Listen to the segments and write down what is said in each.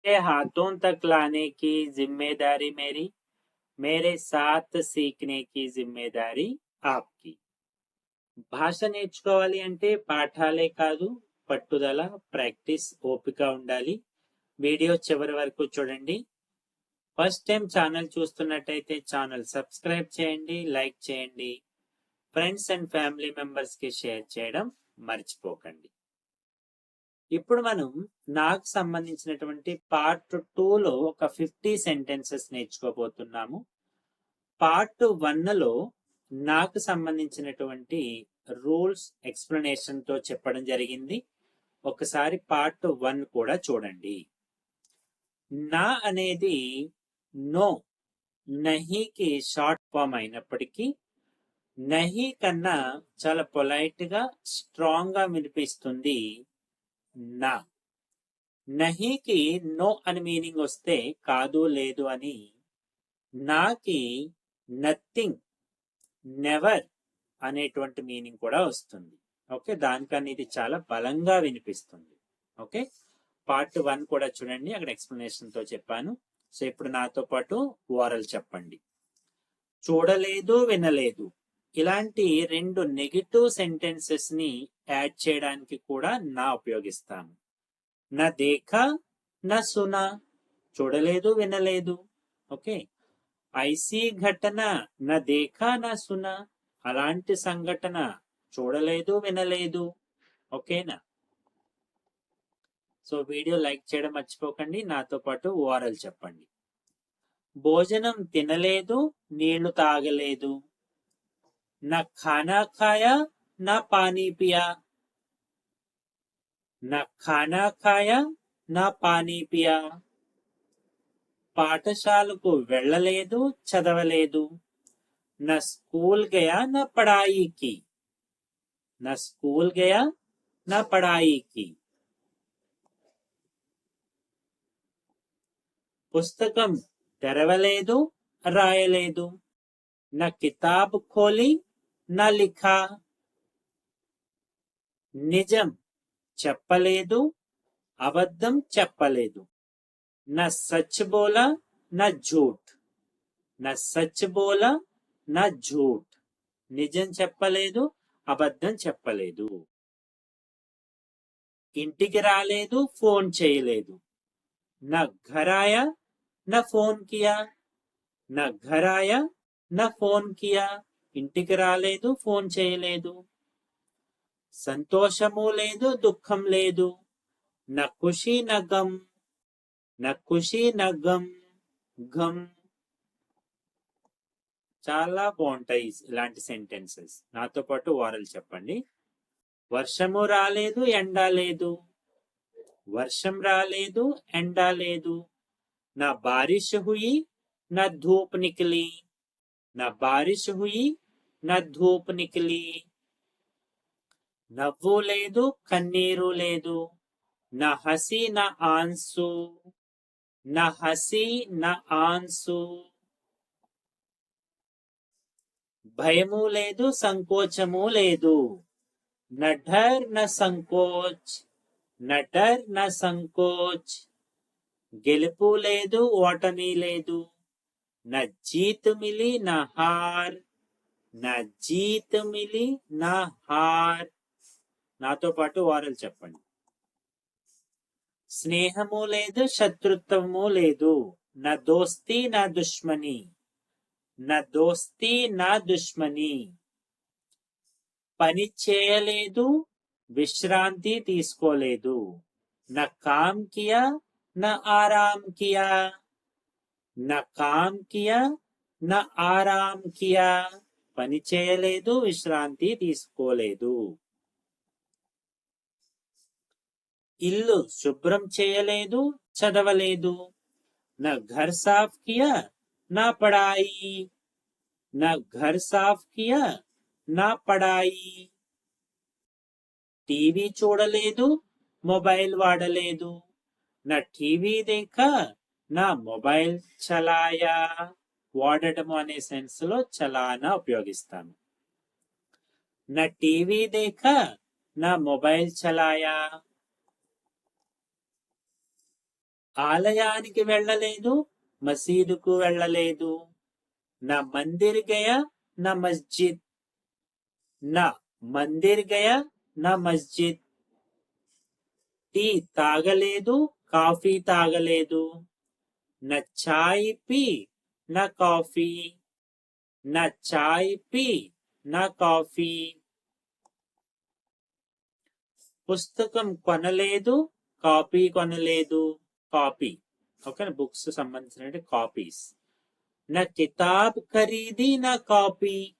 के हाथों तक लाने की जिम्मेदारी मेरी, मेरे साथ सीखने की जिम्मेदारी आपकी. భాష నేర్చుకోవాలి అంటే పాఠాలే కాదు, పట్టుదల, ప్రాక్టీస్, ఓపిక ఉండాలి. వీడియో చివరి వరకు చూడండి. ఫస్ట్ టైం ఛానల్ చూస్తున్నట్టయితే ఛానల్ సబ్స్క్రైబ్ చేయండి, లైక్ చేయండి, ఫ్రెండ్స్ అండ్ ఫ్యామిలీ మెంబర్స్ కి షేర్ చేయడం మర్చిపోకండి. ఇప్పుడు మనం నాకు సంబంధించినటువంటి పార్ట్ 2లో ఒక 50 సెంటెన్సెస్ నేర్చుకోబోతున్నాము. పార్ట్ 1లో నాకు సంబంధించినటువంటి రూల్స్ ఎక్స్ప్లెనేషన్ తో చెప్పడం జరిగింది. ఒకసారి పార్ట్ 1 కూడా చూడండి. నా అనేది నో, నహీకి షార్ట్ ఫామ్ అయినప్పటికీ నహీ కన్నా చాలా పొలైట్ గా, స్ట్రాంగ్ గా వినిపిస్తుంది నా. నహీకి నో అని మీనింగ్ వస్తే కాదు, లేదు అని. నాకి నథింగ్, నెవర్ అనేటువంటి మీనింగ్ కూడా వస్తుంది. ఓకే, దానికన్నా ఇది చాలా బలంగా వినిపిస్తుంది. ఓకే, పార్ట్ 1 కూడా చూడండి, అక్కడ ఎక్స్ప్లెనేషన్ తో చెప్పాను. సో ఇప్పుడు నాతో పాటు ఓరల్ చెప్పండి. చూడలేదు, వినలేదు, ఇలాంటి 2 నెగటివ్ సెంటెన్సెస్ ని యాడ్ చేయడానికి కూడా నా ఉపయోగిస్తాము. నా దేఖా, నా సునా, చూడలేదు, వినలేదు. ఓకే, ఐసీ ఘటన, నా దేఖా, నా సునా, అలాంటి సంఘటన, చూడలేదు, వినలేదు. ఓకేనా? సో వీడియో లైక్ చేయడం మర్చిపోకండి. నాతో పాటు ఓరల్ చెప్పండి. భోజనం తినలేదు, నీళ్లు తాగలేదు. నా ఖానా ఖాయా, నా పానీ పియా. నా ఖానా ఖాయా, నా పానీ పియా. పాఠశాలకు వెళ్ళలేదు, చదవలేదు. నా స్కూల్ గయా, నా పడాయికి. నా స్కూల్ గయా, నా పడాయికి. పుస్తకం తెరవలేదు, రాయలేదు. నా కితాబ్ ఖోలి, నా లిఖా. నిజం చెప్పలేదు, అబద్ధం చెప్పలేదు. నా సచ్ బోలా, నా झूठ. నా సచ్ బోలా, నా झूठ. నిజం చెప్పలేదు, అబద్ధం చెప్పలేదు. ఇంటికి రాలేదు, ఫోన్ చేయలేదు. నా ఘర్ ఆయా, నా ఫోన్ కియా. నా ఘర్ ఆయా, నా ఫోన్ కియా. ఇంటికి రాలేదు, ఫోన్ చేయలేదు. సంతోషము లేదు, దుఃఖం లేదు. నా ఖుషి, నా గమ్. నా ఖుషి, నా గమ్. గమ్. చాలా బాగుంటాయి ఇలాంటి సెంటెన్సెస్. నాతో పాటు ఓరల్ చెప్పండి. వర్షము రాలేదు, ఎండ లేదు. వర్షం రాలేదు, ఎండ లేదు. నా బారిష్ హుయి, నా ధూప్ నికలి. నా బారిష్ హుయి, నా ధూప్ నికలి. నవ్వు లేదు, కన్నీరు లేదు. నా హసి, నా ఆన్సు. నా హసి, నా ఆన్సు. భయము లేదు, సంకోచము లేదు. నా డర్, నా సంకోచ్. నా డర్, నా సంకోచ్. గెలుపు లేదు, ఓటమి లేదు. నా జీత్ మిలి, నా హార్. నా జీత్ మిలి, నా హార్. నాతో పాటు ఓరల్ చెప్పండి. స్నేహము లేదు, శత్రుత్వము లేదు. నా దోస్తి, నా దుష్మని. నా దోస్తి, నా దుష్మని. పని చేయలేదు, విశ్రాంతి తీసుకోలేదు. నా కామ్ కియా, నా ఆరామ్ కియా. నా కామ్ కియా, నా ఆరామ్ కియా. పని చేయలేదు, విశ్రాంతి తీసుకోలేదు. ఇల్లు శుభ్రం చేయలేదు, చదవలేదు. నా ఘర్ సాఫ్ కియా, నా పడాయి. నా ఘర్ సాఫ్ కియా, నా పడాయి. టీవీ చూడలేదు, మొబైల్ వాడలేదు. నా టీవీ దేఖా, నా మొబైల్ చలాయా. వాడటము అనే సెన్స్ లో చలానా ఉపయోగిస్తాను. నా టీవీ దేఖా, నా మొబైల్ చలాయా. ఆలయానికి వెళ్ళలేదు, మసీదుకు వెళ్ళలేదు. నా మందిర్ గయా, నా మస్జిద్. నా మందిర్ గయా, నా మస్జిద్. టీ తాగలేదు, కాఫీ తాగలేదు. నా చాయ్ పీ, నా కాఫీ. నా చాయ్ పీ, నా కాఫీ. పుస్తకం కొనలేదు, కాపీ కొనలేదు. కాపీ ఓకే, బుక్స్ సంబంధించిన కాపీస్. నా కితాబ్ ఖరీది, నా కాపీ.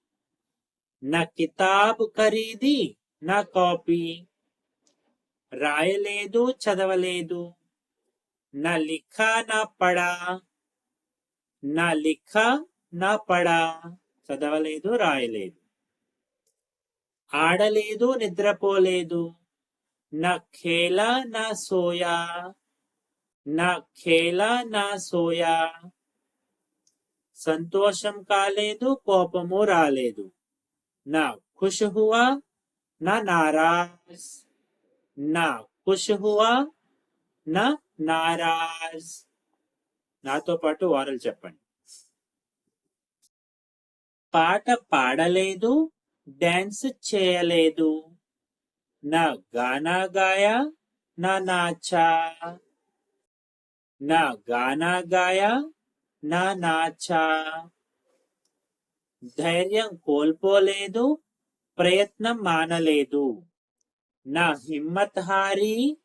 నా కితాబ్ ఖరీది, నా కాపీ. రాయలేదు, చదవలేదు. నా లిఖా, నా పడా. నా లిఖా, నా పడా. చదవలేదు, రాయలేదు. ఆడలేదు, నిద్రపోలేదు. నా ఖేలా, నా సోయా. నా ఖేలా, నా సోయా. సంతోషం కాలేదు, కోపము రాలేదు. నా ఖుష్ హువా, నా నారాజ్. నా ఖుష్ హువా, నా నారాజ్. నాతో పాటు వారలు చెప్పండి. పాట పాడలేదు, డాన్స్ చేయలేదు. నా గానా గాయా, నా నాచా. నా గానా గాయా, నా నాచా. ధైర్యం కోల్పోలేదు, ప్రయత్నం మానలేదు. నా హిమ్మత్ హారీ,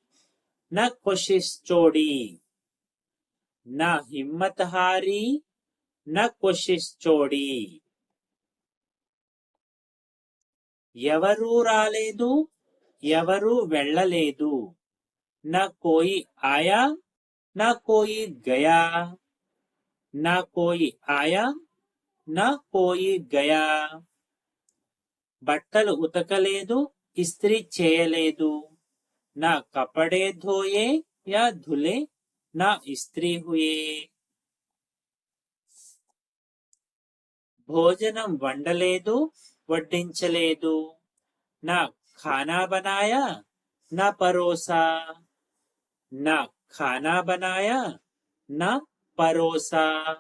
నా కోషిష్ చోడి. నా హిమ్మత్ హారీ, నా కోషిష్ చోడి. ఎవరూ రాలేదు, ఎవరూ వెళ్ళలేదు. నా కోయి ఆయా, నా కోయి గయా. నా కోయి ఆయా, నా కోయి గయా. బట్టలు ఉతకలేదు, ఇస్త్రీ చేయలేదు. నా కపడే ధోయే యా ధులే, నా ఇస్త్రీ హుయే. భోజనం వండలేదు, వడ్డించలేదు. నా ఖానా బనాయా, నా పరోసా. నా ఖానా బనాయా, నా పరోసా.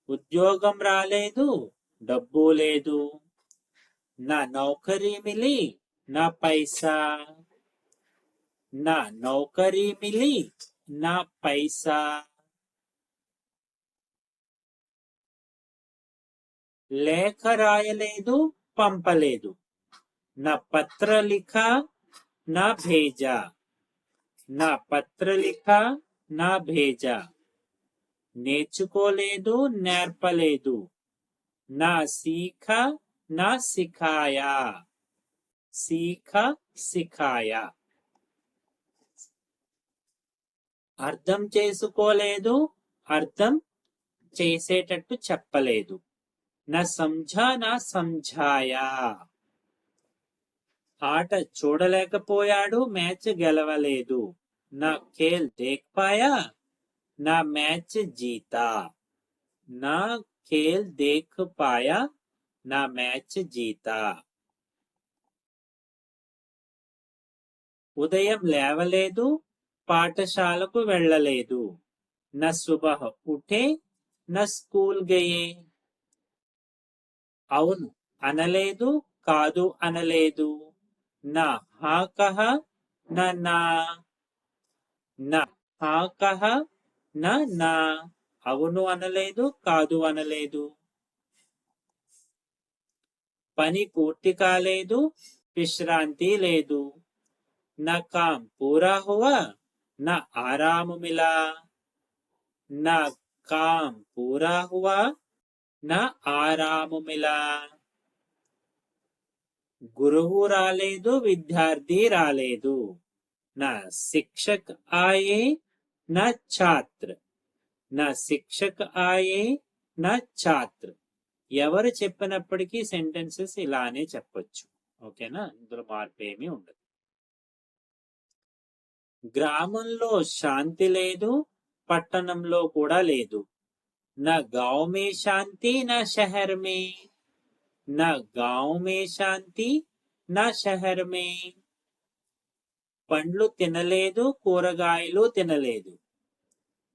ఉద్యోగం రాలేదు, డబ్బు లేదు. నా నౌకరీ మిలి, నా పైసా. నా నౌకరీ మిలి, నా పైసా. లేఖ రాయలేదు, పంపలేదు. నా పత్ర లిఖా, నా భేజా. నా పత్ర లిఖా, నా భేజా. నేర్చుకోలేదు, నేర్పలేదు. నా సీఖా, నా సిఖాయా. సీఖా, సిఖాయా. అర్థం చేసుకోలేదు, అర్థం చేసేటట్టు చెప్పలేదు. నా సంఝా, నా సంఝాయా. ఆట చూడలేకపోయాడు, మ్యాచ్ గెలవలేదు. నా ఖేల్ దేఖ్ పాయా, నా మ్యాచ్ జీతా. నా ఖేల్ దేఖ్ పాయా, నా మ్యాచ్ జీతా. ఉదయం లేవలేదు, పాఠశాలకు వెళ్ళలేదు. నా సుబహ్ ఉఠే, నా స్కూల్ గయే. అవును అనలేదు, కాదు అనలేదు. నా హా కహా, నా నా. నా హా కహా, నా నా. అవును అనలేదు, కాదు అనలేదు. పని పూర్తి కాలేదు, విశ్రాంతి లేదు. నా కామ్ పూరా హువా, నా ఆరాము మిలా. నా కామ్ పూరా హువా, నా ఆరాము మిలా. గురువు రాలేదు, విద్యార్థి రాలేదు. నా శిక్షక్ ఆయే, నా ఛాత్ర. నా శిక్షక్ ఆయే, నా ఛాత్ర. ఎవరు చెప్పినప్పటికీ సెంటెన్సెస్ ఇలానే చెప్పొచ్చు. ఓకేనా, ఇందులో మార్పు ఏమీ ఉండదు. గ్రామంలో శాంతి లేదు, పట్టణంలో కూడా లేదు. నా గావ్ మే శాంతి, నా షహర్ మే. నా గావ్ మే శాంతి, నా షహర్ మే. పండ్లు తినలేదు, కూరగాయలు తినలేదు.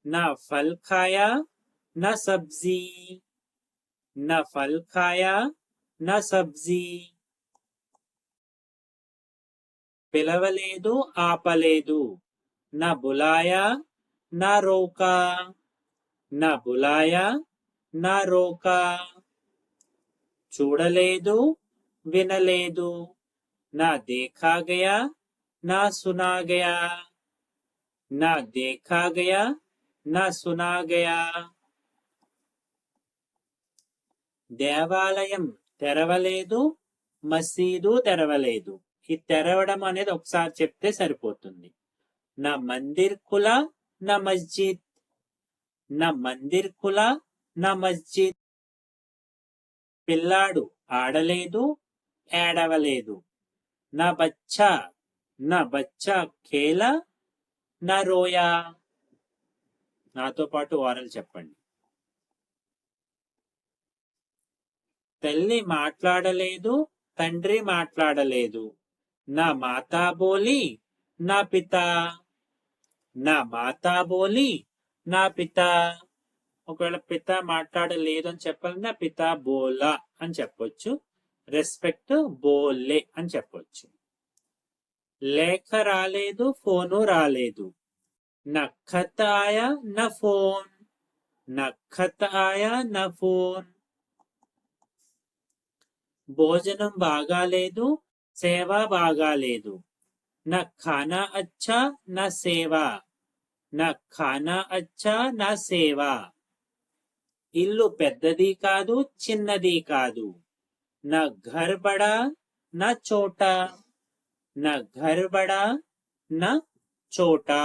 ना फल खाया ना सब्जी, ना फल खाया ना सब्जी। పిలవలేదు ఆపలేదు, నా బులాయా నా రోకా, నా బులాయా నా రోకా। చూడలేదు వినలేదు, నా देखा गया నా सुना गया, నా देखा गया నా सुना गया। దేవాలయం తెరవలేదు, మసీదు తెరవలేదు। ఈ తెరవడం అనేది ఒకసారి చెప్తే సరిపోతుంది। నా మందిర్ ఖులా నా మస్జిద్, నా మందిర్ ఖులా నా మస్జిద్। పిల్లాడు ఆడలేదు ఏడవలేదు, నా బచ్చా ఖేలా నా రోయా। నాతో పాటు వారలు చెప్పండి। తల్లి మాట్లాడలేదు తండ్రి మాట్లాడలేదు, నా మాతా బోలి నా పితా, నా మాతా బోలి నా పితా। ఒకవేళ పిత మాట్లాడలేదు అని చెప్పాలంటే పితా బోలా అని చెప్పొచ్చు, రెస్పెక్ట్ బోలే అని చెప్పొచ్చు। లేఖ రాలేదు ఫోను రాలేదు, నా ఖత్ ఆయా నా ఫోన్, నా ఖత్ ఆయా నా ఫోన్। భోజనం బాగాలేదు సేవ బాగాలేదు, నా ఖానా అచ్చా నా సేవా, నా ఖానా అచ్చా నా సేవా। ఇల్లు పెద్దది కాదు చిన్నది కాదు, నా ఘర్ బడా నా చోటా, నా ఘర్ బడా నా చోటా।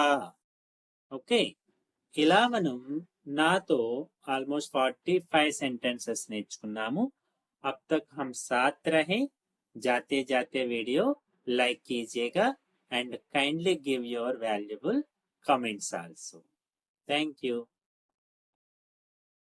ఓకే, ఇలా మనం నాతో ఆల్మోస్ట్ 45 सेंटेंसेस నేర్చుకున్నాము। अब तक हम साथ रहे। जाते जाते वीडियो लाइक कीजिएगा and kindly give your valuable comments also. Thank you.